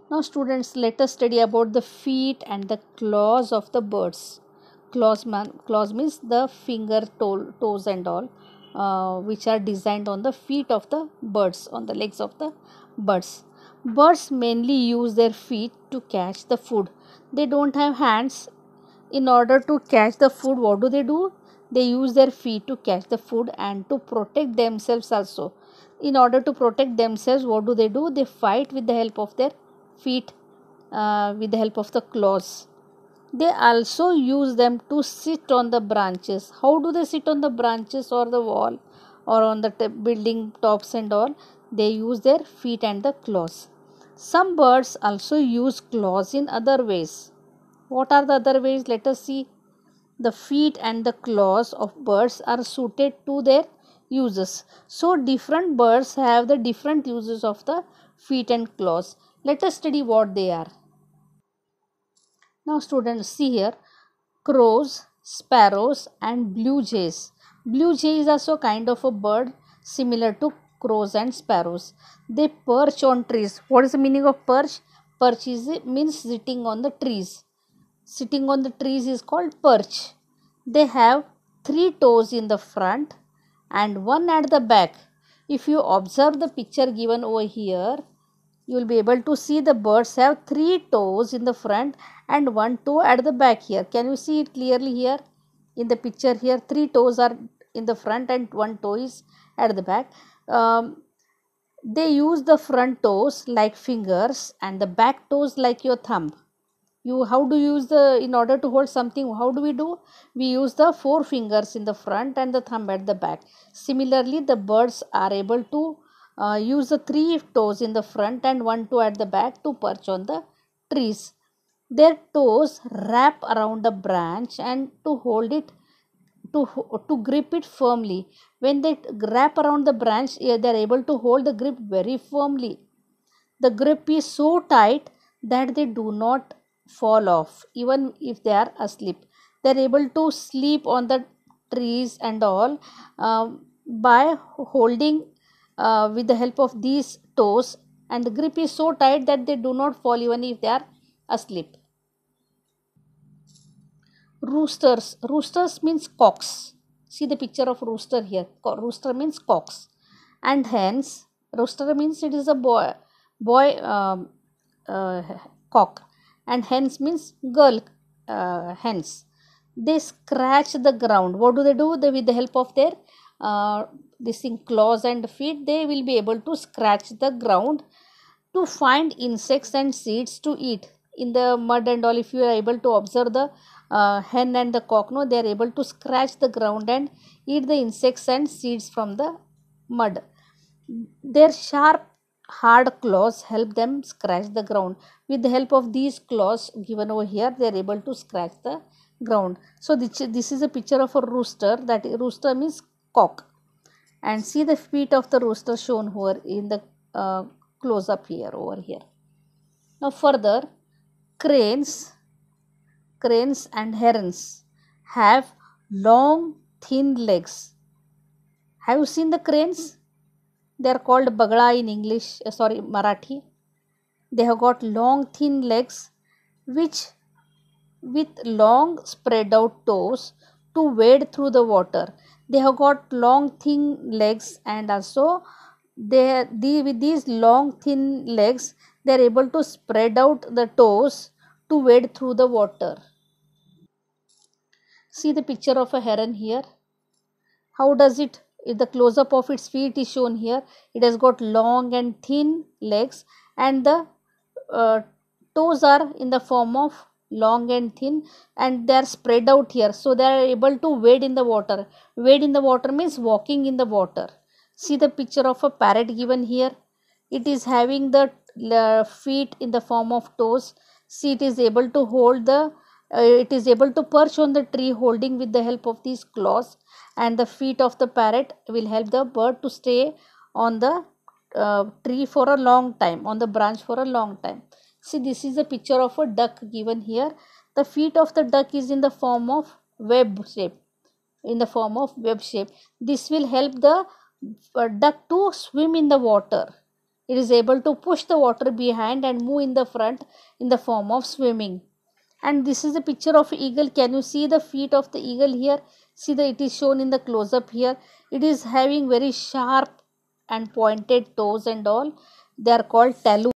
Now students, let us study about the feet and the claws of the birds. Claws means the finger, toes and all, which are designed on the feet of the birds, on the legs of the birds. Birds mainly use their feet to catch the food. They don't have hands. In order to catch the food, what do? They use their feet to catch the food and to protect themselves also. In order to protect themselves, what do? They fight with the help of their feet, with the help of the claws. They also use them to sit on the branches. How do they sit on the branches or the wall or on the building tops and all? They use their feet and the claws. Some birds also use claws in other ways. What are the other ways? Let us see. The feet and the claws of birds are suited to their uses. So different birds have the different uses of the feet and claws. Let us study what they are. Now students, see here, crows, sparrows and blue jays. Blue jay is also kind of a bird similar to crows and sparrows. They perch on trees. What is the meaning of perch? Perch means sitting on the trees. Sitting on the trees is called perch. They have 3 toes in the front and one at the back. If you observe the picture given over here, you will be able to see the birds have 3 toes in the front and 1 toe at the back here. Can you see it clearly here? In the picture here, 3 toes are in the front and 1 toe is at the back. They use the front toes like fingers and the back toes like your thumb. How do you use the, in order to hold something, how do? We use the 4 fingers in the front and the thumb at the back. Similarly, the birds are able to use the 3 toes in the front and 1 toe at the back to perch on the trees. Their toes wrap around a branch and to hold it, to grip it firmly. When they wrap around the branch, they are able to hold the grip very firmly. The grip is so tight that they do not fall off even if they are asleep. They are able to sleep on the trees and all by holding with the help of these toes, and the grip is so tight that they do not fall even if they are asleep. Roosters means cocks. See the picture of rooster here. Rooster means cocks. And hens, rooster means it is a boy uh, cock, and hens means girl hens. They scratch the ground. What do? They, with the help of their this thing, claws and feet, they will be able to scratch the ground to find insects and seeds to eat in the mud and all. If you are able to observe the hen and the cock, no, they are able to scratch the ground and eat the insects and seeds from the mud. Their sharp, hard claws help them scratch the ground. With the help of these claws given over here, they are able to scratch the ground. So this is a picture of a rooster. That rooster means cock. And see the feet of the rooster shown here in the close up here, over here. Now further, cranes and herons have long thin legs. Have you seen the cranes? They are called bagla in English, Marathi. They have got long thin legs which with long spread out toes to wade through the water. They have got long thin legs, and also with these long thin legs they are able to spread out the toes to wade through the water. See the picture of a heron here. How does it? If the close up of its feet is shown here, it has got long and thin legs, and the uh, toes are in the form of long and thin, and they are spread out here, so they are able to wade in the water. Wade in the water means walking in the water. See the picture of a parrot given here. It is having the feet in the form of toes. See, it is able to hold the it is able to perch on the tree holding with the help of these claws, and the feet of the parrot will help the bird to stay on the tree for a long time, on the branch for a long time. See, this is a picture of a duck given here. The feet of the duck is in the form of web shape. This will help the duck to swim in the water. It is able to push the water behind and move in the front in the form of swimming. And this is a picture of eagle. Can you see the feet of the eagle here? See that it is shown in the close up here. It is having very sharp and pointed toes and all. They are called talons.